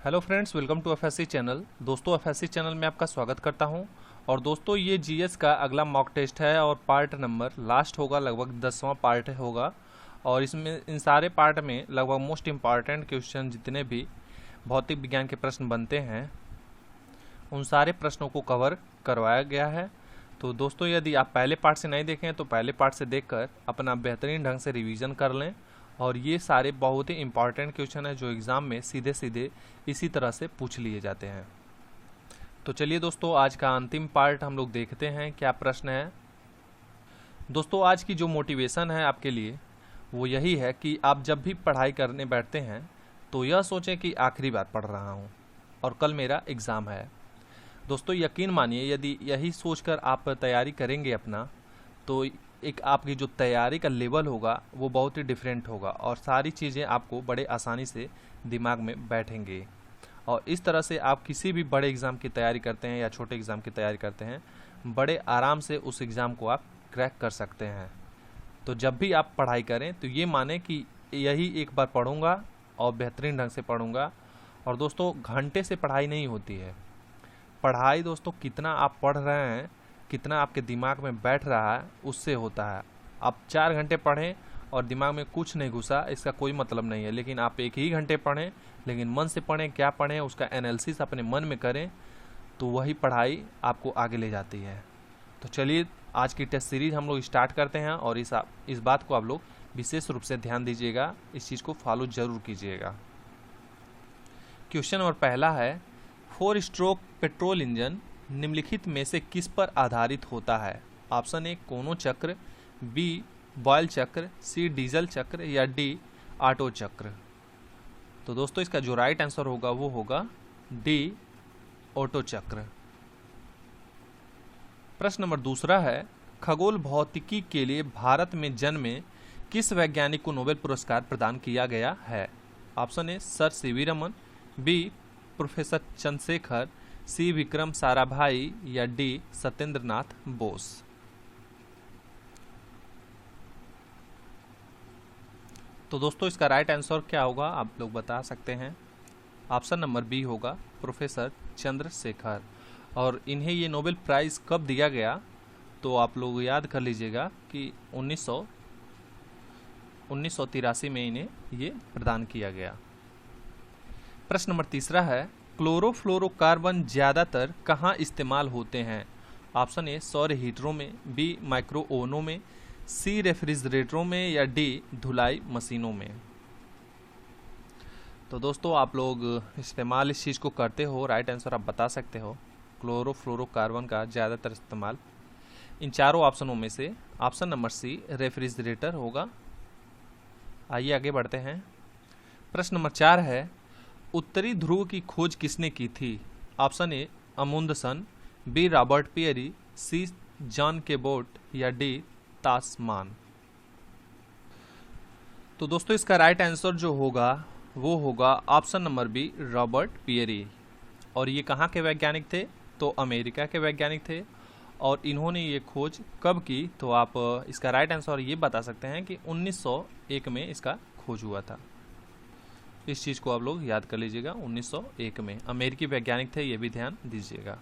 Hello friends, welcome to FSC channel. दोस्तों, FSC channel में आपका स्वागत करता हूं। और दोस्तों, ये जीएस का अगला मॉक टेस्ट है और पार्ट नंबर लास्ट होगा, लगभग 10वां पार्ट होगा। और इसमें इन सारे पार्ट में लगभग मोस्ट इम्पॉर्टेंट क्वेश्चन जितने भी भौतिक विज्ञान के प्रश्न बनते हैं उन सारे प्रश्नों को कवर करवाया गया है। तो दोस्तों, यदि आप पहले पार्ट से नहीं देखें तो पहले पार्ट से देखकर अपना बेहतरीन ढंग से रिवीजन कर लें। और ये सारे बहुत ही इंपॉर्टेंट क्वेश्चन है जो एग्ज़ाम में सीधे सीधे इसी तरह से पूछ लिए जाते हैं। तो चलिए दोस्तों, आज का अंतिम पार्ट हम लोग देखते हैं क्या प्रश्न है। दोस्तों, आज की जो मोटिवेशन है आपके लिए वो यही है कि आप जब भी पढ़ाई करने बैठते हैं तो यह सोचें कि आखिरी बार पढ़ रहा हूँ और कल मेरा एग्ज़ाम है। दोस्तों, यकीन मानिए, यदि यही सोचकर आप तैयारी करेंगे अपना, तो एक आपकी जो तैयारी का लेवल होगा वो बहुत ही डिफरेंट होगा और सारी चीज़ें आपको बड़े आसानी से दिमाग में बैठेंगे। और इस तरह से आप किसी भी बड़े एग्ज़ाम की तैयारी करते हैं या छोटे एग्ज़ाम की तैयारी करते हैं, बड़े आराम से उस एग्ज़ाम को आप क्रैक कर सकते हैं। तो जब भी आप पढ़ाई करें तो ये माने कि यही एक बार पढ़ूंगा और बेहतरीन ढंग से पढ़ूंगा। और दोस्तों, घंटे से पढ़ाई नहीं होती है। पढ़ाई दोस्तों, कितना आप पढ़ रहे हैं, कितना आपके दिमाग में बैठ रहा है, उससे होता है। आप 4 घंटे पढ़ें और दिमाग में कुछ नहीं घुसा, इसका कोई मतलब नहीं है। लेकिन आप 1 ही घंटे पढ़ें, लेकिन मन से पढ़ें, क्या पढ़ें उसका एनालिसिस अपने मन में करें, तो वही पढ़ाई आपको आगे ले जाती है। तो चलिए, आज की टेस्ट सीरीज हम लोग स्टार्ट करते हैं और इस बात को आप लोग विशेष रूप से ध्यान दीजिएगा, इस चीज़ को फॉलो जरूर कीजिएगा। क्वेश्चन नंबर पहला है, 4 स्ट्रोक पेट्रोल इंजन निम्नलिखित में से किस पर आधारित होता है? ऑप्शन ए कोनो चक्र, बी बॉयल चक्र, सी डीजल चक्र या डी ऑटो चक्र। तो दोस्तों, इसका जो राइट आंसर होगा वो होगा डी ऑटो चक्र। प्रश्न नंबर दूसरा है, खगोल भौतिकी के लिए भारत में जन्मे किस वैज्ञानिक को नोबेल पुरस्कार प्रदान किया गया है? Option A sir CV Raman, B professor Chandrashekhar, C Vikram Sarabhai या डी सत्येंद्र नाथ बोस। तो दोस्तों, इसका राइट आंसर क्या होगा आप लोग बता सकते हैं। ऑप्शन नंबर बी होगा प्रोफेसर चंद्रशेखर। और इन्हें ये नोबेल प्राइज़ कब दिया गया, तो आप लोग याद कर लीजिएगा कि 1983 में इन्हें ये प्रदान किया गया। प्रश्न नंबर तीसरा है, क्लोरोफ्लोरोकार्बन ज़्यादातर कहाँ इस्तेमाल होते हैं? ऑप्शन ए सौर हीटरों में, बी माइक्रो ओवनों में, सी रेफ्रिजरेटरों में या डी धुलाई मशीनों में। तो दोस्तों, आप लोग इस्तेमाल इस चीज़ को करते हो, राइट आंसर आप बता सकते हो। क्लोरोफ्लोरोकार्बन का ज़्यादातर इस्तेमाल इन चारों ऑप्शनों में से ऑप्शन नंबर सी रेफ्रिजरेटर होगा। आइए आगे बढ़ते हैं। प्रश्न नंबर 4 है, उत्तरी ध्रुव की खोज किसने की थी? Option A Amundsen, B Robert Peary, C John Cabot या डी तासमान। तो दोस्तों, इसका राइट आंसर जो होगा वो होगा option number B Robert Peary. और ये कहाँ के वैज्ञानिक थे? तो अमेरिका के वैज्ञानिक थे। और इन्होंने ये खोज कब की, तो आप इसका राइट आंसर ये बता सकते हैं कि 1901 में इसका खोज हुआ था। इस चीज़ को आप लोग याद कर लीजिएगा, 1901 में अमेरिकी वैज्ञानिक थे, ये भी ध्यान दीजिएगा।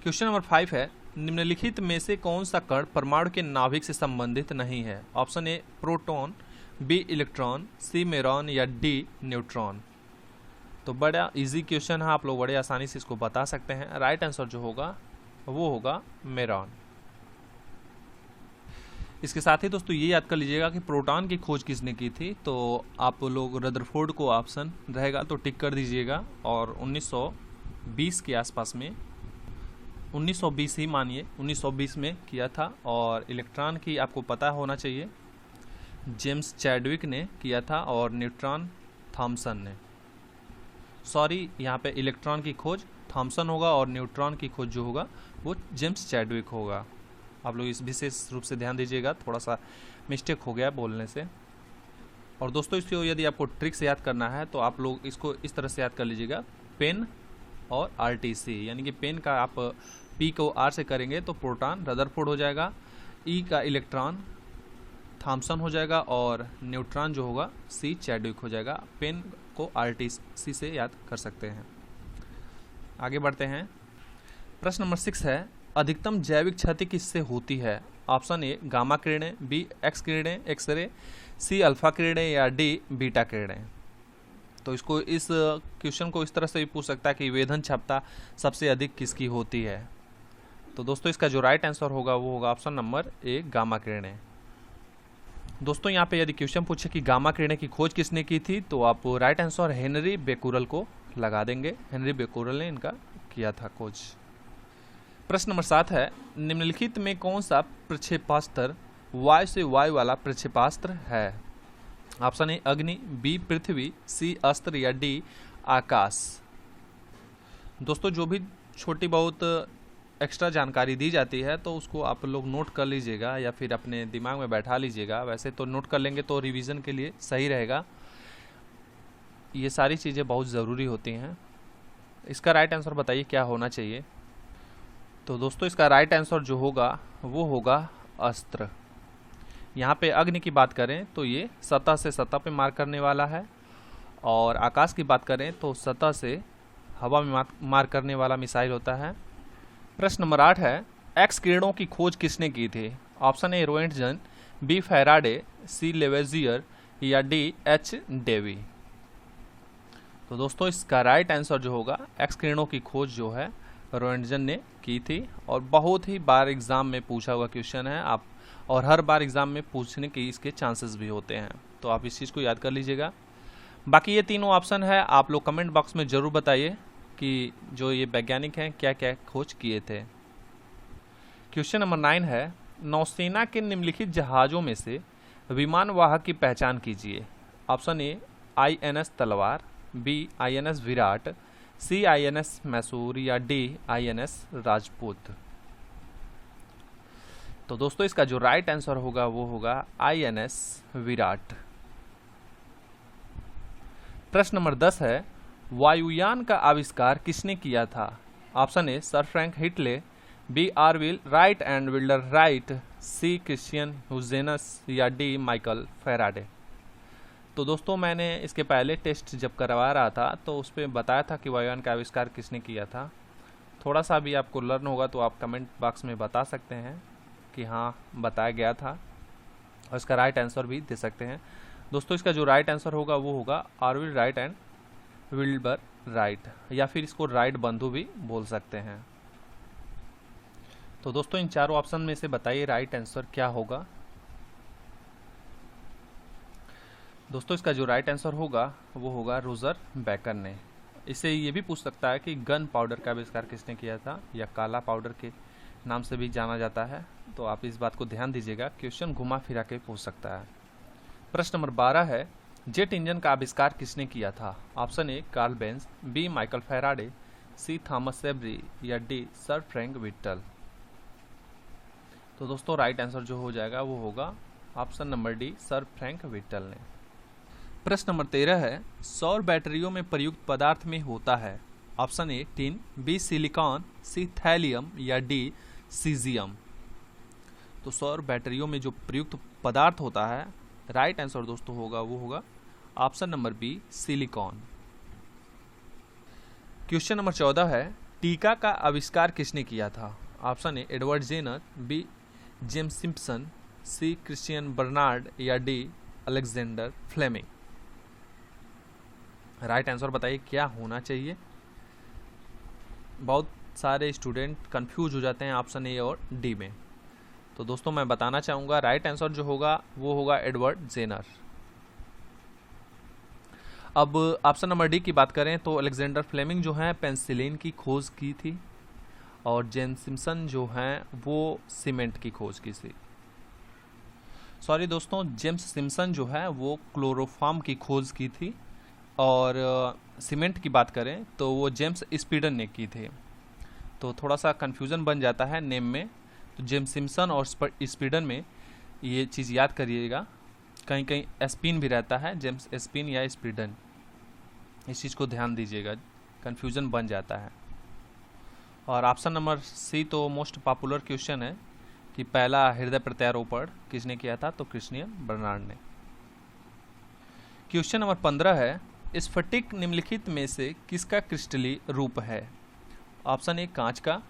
क्वेश्चन नंबर 5 है, निम्नलिखित में से कौन सा कण परमाणु के नाभिक से संबंधित नहीं है? Option A proton, B electron, C meron या डी न्यूट्रॉन। तो बड़ा इजी क्वेश्चन है, आप लोग बड़े आसानी से इसको बता सकते हैं। राइट आंसर जो होगा वो होगा मेरॉन। इसके साथ ही दोस्तों, ये याद कर लीजिएगा कि प्रोटॉन की खोज किसने की थी, तो आप लोग रदरफोर्ड को ऑप्शन रहेगा तो टिक कर दीजिएगा। और 1920 के आसपास में, 1920 ही मानिए, 1920 में किया था। और इलेक्ट्रॉन की आपको पता होना चाहिए, जेम्स चैडविक ने किया था और न्यूट्रॉन थॉमसन ने। सॉरी, यहाँ पे इलेक्ट्रॉन की खोज थॉमसन होगा और न्यूट्रॉन की खोज जो होगा वो जेम्स चैडविक होगा। आप लोग इस विशेष रूप से ध्यान दीजिएगा, थोड़ा सा मिस्टेक हो गया बोलने से। और दोस्तों, इसको यदि आपको ट्रिक से याद करना है तो आप लोग इसको इस तरह से याद कर लीजिएगा, पेन और आरटीसी, यानी कि पेन का आप पी को आर से करेंगे तो प्रोटॉन रदरफोर्ड हो जाएगा, ई का इलेक्ट्रॉन थॉमसन हो जाएगा और न्यूट्रॉन जो होगा सी चैडविक हो जाएगा। पेन आपको RTC से याद कर सकते हैं। आगे बढ़ते हैं। प्रश्न नंबर 6 है, अधिकतम जैविक क्षति किससे होती है? ऑप्शन ए गामा किरणें, बी एक्स किरणें एक्सरे, सी अल्फा किरणें या डी बीटा किरणें। तो इस क्वेश्चन को इस तरह से भी पूछ सकता है कि वेधन क्षमता सबसे अधिक किसकी होती है? तो दोस्तों इसका जो राइट आंसर होगा वो होगा ऑप्शन नंबर ए गामा किरणें। दोस्तों यहाँ पे यदि क्वेश्चन पूछे कि गामा किरणें की खोज किसने की थी, तो आप राइट आंसर हेनरी बेकुरल को लगा देंगे। हेनरी बेकुरल ने इनका किया था खोज। प्रश्न नंबर 7 है, निम्नलिखित में कौन सा प्रक्षेपास्त्र वायु से वायु वाला प्रक्षेपास्त्र है? ऑप्शन ए अग्नि, बी पृथ्वी, सी अस्त्र या डी आकाश। दोस्तों जो भी छोटी बहुत एक्स्ट्रा जानकारी दी जाती है तो उसको आप लोग नोट कर लीजिएगा या फिर अपने दिमाग में बैठा लीजिएगा। वैसे तो नोट कर लेंगे तो रिवीजन के लिए सही रहेगा। ये सारी चीज़ें बहुत ज़रूरी होती हैं। इसका राइट आंसर बताइए क्या होना चाहिए? तो दोस्तों इसका राइट आंसर जो होगा वो होगा अस्त्र। यहाँ पे अग्नि की बात करें तो ये सतह से सतह पे मार करने वाला है, और आकाश की बात करें तो सतह से हवा में मार करने वाला मिसाइल होता है। प्रश्न नंबर 8 है, एक्स किरणों की खोज किसने की थी? Option A Roentgen, B Faraday, C Lavoisier या डी एच डेवी। तो दोस्तों इसका राइट आंसर जो होगा एक्स किरणों की खोज जो है रोएंटजन ने की थी, और बहुत ही बार एग्जाम में पूछा हुआ क्वेश्चन है आप, और हर बार एग्जाम में पूछने के इसके चांसेस भी होते हैं, तो आप इस चीज़ को याद कर लीजिएगा। बाकी ये तीनों ऑप्शन है, आप लोग कमेंट बॉक्स में ज़रूर बताइए कि जो ये वैज्ञानिक हैं क्या क्या खोज किए थे। क्वेश्चन नंबर 9 है, नौसेना के निम्नलिखित जहाज़ों में से विमान वाहक की पहचान कीजिए। ऑप्शन ए INS तलवार, बी INS विराट, सी INS मैसूर या डी INS राजपूत। तो दोस्तों इसका जो राइट आंसर होगा वो होगा INS विराट। प्रश्न नंबर 10 है, वायुयान का आविष्कार किसने किया था? Option A sir Frank Whittle, B Orville Wright and Wilbur Wright, C Christiaan Huygens या डी माइकल फैराडे। तो दोस्तों मैंने इसके पहले टेस्ट जब करवा रहा था तो उस पर बताया था कि वायुयान का आविष्कार किसने किया था। थोड़ा सा भी आपको लर्न होगा तो आप कमेंट बॉक्स में बता सकते हैं कि हाँ बताया गया था, और इसका राइट आंसर भी दे सकते हैं। दोस्तों इसका जो राइट आंसर होगा वो होगा आरविल राइट एंड विल्बर राइट, या फिर इसको राइट बंधु भी बोल सकते हैं। तो दोस्तों इन चारों ऑप्शन में से बताइए राइट आंसर क्या होगा? दोस्तों इसका जो राइट आंसर होगा वो होगा रोजर बेकन ने। इससे ये भी पूछ सकता है कि गन पाउडर का आविष्कार किसने किया था, या काला पाउडर के नाम से भी जाना जाता है, तो आप इस बात को ध्यान दीजिएगा, क्वेश्चन घुमा फिरा के पूछ सकता है। प्रश्न नंबर 12 है, जेट इंजन का आविष्कार किसने किया था? Option A Karl Benz, B Michael Faraday, C Thomas Savery या डी सर फ्रैंक विट्टल। तो दोस्तों राइट आंसर जो हो जाएगा वो होगा option number D sir Frank Whittle ने। प्रश्न नंबर 13 है, सौर बैटरियों में प्रयुक्त पदार्थ में होता है? Option A tin, B silicon, C thallium या डी सीजियम। तो सौर बैटरियों में जो प्रयुक्त पदार्थ होता है, राइट आंसर दोस्तों होगा वो होगा option number B silicon. Question number 14 है, टीका का आविष्कार किसने किया था? Option A Edward Jenner, B James Simpson, C Christiaan Barnard या D Alexander Fleming. Right answer बताइए क्या होना चाहिए? बहुत सारे स्टूडेंट कंफ्यूज हो जाते हैं ऑप्शन ए और डी में, तो दोस्तों मैं बताना चाहूँगा राइट आंसर जो होगा वो होगा एडवर्ड जेनर। अब ऑप्शन नंबर डी की बात करें तो अलेक्जेंडर फ्लेमिंग जो हैं पेंसिलिन की खोज की थी, और जेम्स सिम्पसन जो हैं वो सीमेंट की खोज की थी। सॉरी दोस्तों, जेम्स सिम्पसन जो है वो क्लोरोफॉर्म की खोज की थी, और सीमेंट की बात करें तो वो जेम्स स्पीडन ने की थी। तो थोड़ा सा कन्फ्यूज़न बन जाता है नेम में, तो जेम्स सिम्पसन और स्पीडन में ये चीज़ याद करिएगा, कहीं कहीं स्पिन भी रहता है, जेम्स स्पिन या स्पीडन, इस चीज़ को ध्यान दीजिएगा, कन्फ्यूज़न बन जाता है। और ऑप्शन नंबर सी तो मोस्ट पॉपुलर क्वेश्चन है कि पहला हृदय प्रत्यारोपण किसने किया था, तो क्रिश्चियन बर्नार्ड ने। क्वेश्चन नंबर 15 है, स्फटिक निम्नलिखित में से किसका क्रिस्टलीय रूप है? ऑप्शन ए कांच का,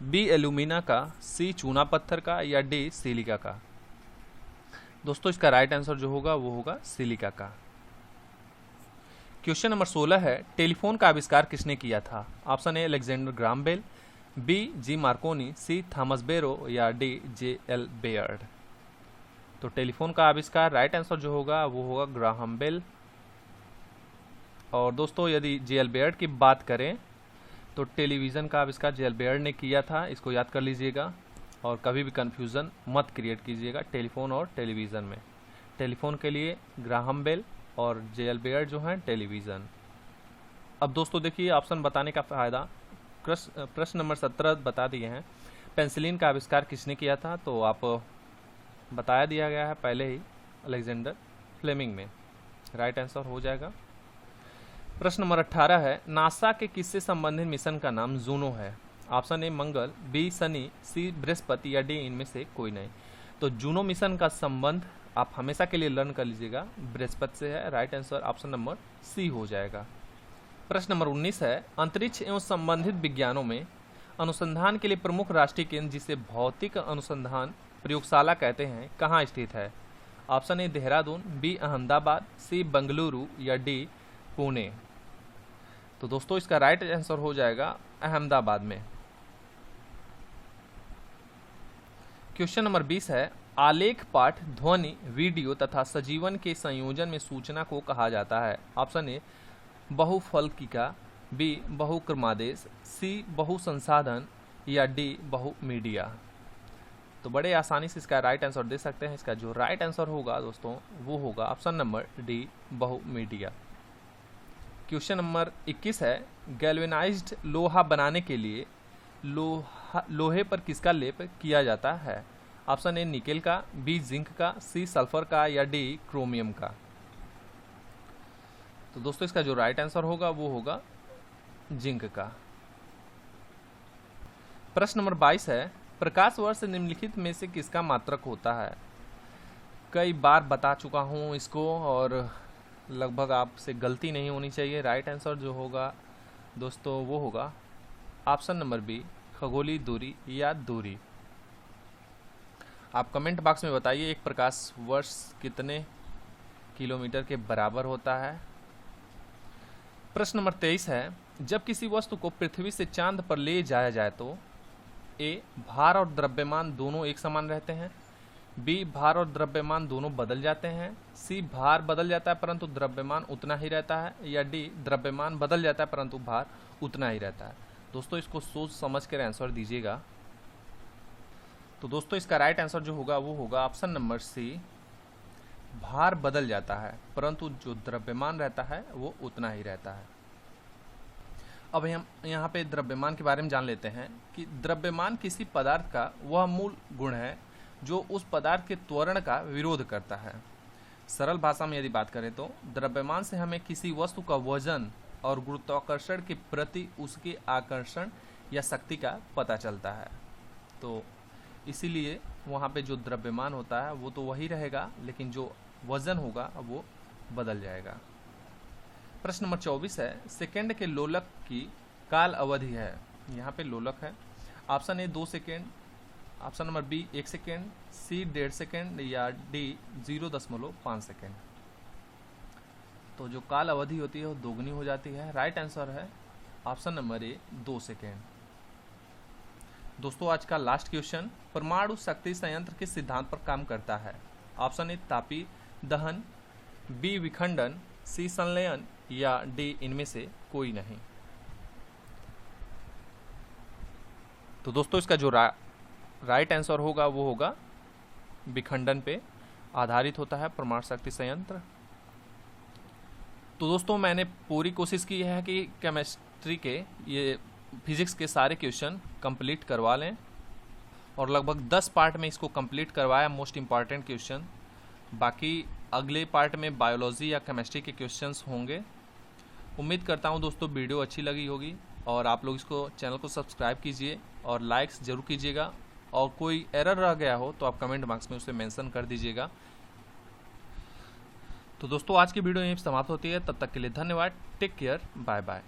बी एल्यूमिना का, सी चूना पत्थर का, या डी सिलिका का। दोस्तों इसका राइट आंसर जो होगा वो होगा सिलिका का। क्वेश्चन नंबर 16 है, टेलीफोन का आविष्कार किसने किया था? Option A Alexander Graham Bell, B G Marconi, C Thomas Barrow, या डी जे एल बेयर्ड। तो टेलीफोन का आविष्कार राइट आंसर जो होगा वो होगा ग्राहम बेल। और दोस्तों यदि जे एल बेयर्ड की बात करें तो टेलीविज़न का आविष्कार जे एल बेयर्ड ने किया था, इसको याद कर लीजिएगा और कभी भी कन्फ्यूज़न मत क्रिएट कीजिएगा टेलीफोन और टेलीविज़न में। टेलीफोन के लिए ग्राहम बेल और जे एल बेयर्ड जो हैं टेलीविज़न। अब दोस्तों देखिए ऑप्शन बताने का फ़ायदा, प्रश्न नंबर 17 बता दिए हैं। पेंसिलिन का आविष्कार किसने किया था? तो आप बताया दिया गया है पहले ही, अलेक्जेंडर फ्लेमिंग में। राइट आंसर हो जाएगा। प्रश्न नंबर 18 है, नासा के किससे संबंधित मिशन का नाम जूनो है? Option A Mangal, B Shani, C Brihaspati, या डी इनमें से कोई नहीं। तो जूनो मिशन का संबंध आप हमेशा के लिए लर्न कर लीजिएगा, बृहस्पति से है। Right answer option number C हो जाएगा। प्रश्न नंबर 19 है, अंतरिक्ष एवं संबंधित विज्ञानों में अनुसंधान के लिए प्रमुख राष्ट्रीय केंद्र जिसे भौतिक अनुसंधान प्रयोगशाला कहते हैं कहाँ स्थित है? Option A Dehradun, B Ahmedabad, C Bengaluru, या डी पुणे। तो दोस्तों इसका राइट आंसर हो जाएगा अहमदाबाद में। क्वेश्चन नंबर 20 है, आलेख पाठ ध्वनि, वीडियो तथा सजीवन के संयोजन में सूचना को कहा जाता है? ऑप्शन ए बहुफलकिका, बी बहुक्रमादेश, सी बहुसंसाधन, या डी बहुमीडिया। तो बड़े आसानी से इसका राइट आंसर दे सकते हैं। इसका जो राइट आंसर होगा दोस्तों वो होगा ऑप्शन नंबर डी बहुमीडिया। क्वेश्चन नंबर 21 है, गैल्वेनाइज्ड लोहा बनाने के लिए लोहे पर किसका लेप किया जाता है? ऑप्शन ए निकेल का, बी जिंक का, सी सल्फर का, या डी क्रोमियम का। तो दोस्तों इसका जो राइट आंसर होगा वो होगा जिंक का। प्रश्न नंबर 22 है, प्रकाश वर्ष निम्नलिखित में से किसका मात्रक होता है? कई बार बता चुका हूं इसको और लगभग आपसे गलती नहीं होनी चाहिए। राइट आंसर जो होगा दोस्तों वो होगा ऑप्शन नंबर बी खगोलीय दूरी या दूरी। आप कमेंट बॉक्स में बताइए एक प्रकाश वर्ष कितने किलोमीटर के बराबर होता है। प्रश्न नंबर 23 है, जब किसी वस्तु को पृथ्वी से चांद पर ले जाया जाए तो ए भार और द्रव्यमान दोनों एक समान रहते हैं, बी भार और द्रव्यमान दोनों बदल जाते हैं, सी भार बदल जाता है परंतु द्रव्यमान उतना ही रहता है, या डी द्रव्यमान बदल जाता है परंतु भार उतना ही रहता है। दोस्तों इसको सोच समझ कर आंसर दीजिएगा। तो दोस्तों इसका राइट आंसर जो होगा वो होगा ऑप्शन नंबर सी भार बदल जाता है परंतु जो द्रव्यमान रहता है वो उतना ही रहता है। अब हम यहाँ पे द्रव्यमान के बारे में जान लेते हैं कि द्रव्यमान किसी पदार्थ का वह मूल गुण है जो उस पदार्थ के त्वरण का विरोध करता है। सरल भाषा में यदि बात करें तो द्रव्यमान से हमें किसी वस्तु का वजन और गुरुत्वाकर्षण के प्रति उसके आकर्षण या शक्ति का पता चलता है। तो इसीलिए वहाँ पे जो द्रव्यमान होता है वो तो वही रहेगा, लेकिन जो वजन होगा वो बदल जाएगा। प्रश्न नंबर 24 है, सेकेंड के लोलक की काल अवधि है। यहाँ पे लोलक है, option A 2 second, option number B 1 second, C 1.5 second, या डी 0.5 सेकेंड। तो जो काल अवधि होती है वो दोगुनी हो जाती है। राइट आंसर है ऑप्शन नंबर ए 2 सेकेंड। दोस्तों आज का लास्ट क्वेश्चन, परमाणु शक्ति संयंत्र किस सिद्धांत पर काम करता है? ऑप्शन ए तापीय दहन, बी विखंडन, सी संलयन, या डी इनमें से कोई नहीं। तो दोस्तों इसका जो राइट आंसर होगा वो होगा विखंडन पे आधारित होता है परमाणु शक्ति संयंत्र। तो दोस्तों मैंने पूरी कोशिश की है कि केमिस्ट्री के ये फिजिक्स के सारे क्वेश्चन कंप्लीट करवा लें और लगभग 10 पार्ट में इसको कंप्लीट करवाया, मोस्ट इम्पॉर्टेंट क्वेश्चन। बाकी अगले पार्ट में बायोलॉजी या केमिस्ट्री के क्वेश्चंस होंगे। उम्मीद करता हूं दोस्तों वीडियो अच्छी लगी होगी और आप लोग इसको चैनल को सब्सक्राइब कीजिए और लाइक्स ज़रूर कीजिएगा। और कोई एरर रह गया हो तो आप कमेंट बॉक्स में उसे मेंशन कर दीजिएगा। तो दोस्तों आज की वीडियो यहीं पे समाप्त होती है। तब तक के लिए धन्यवाद। Take care. Bye bye.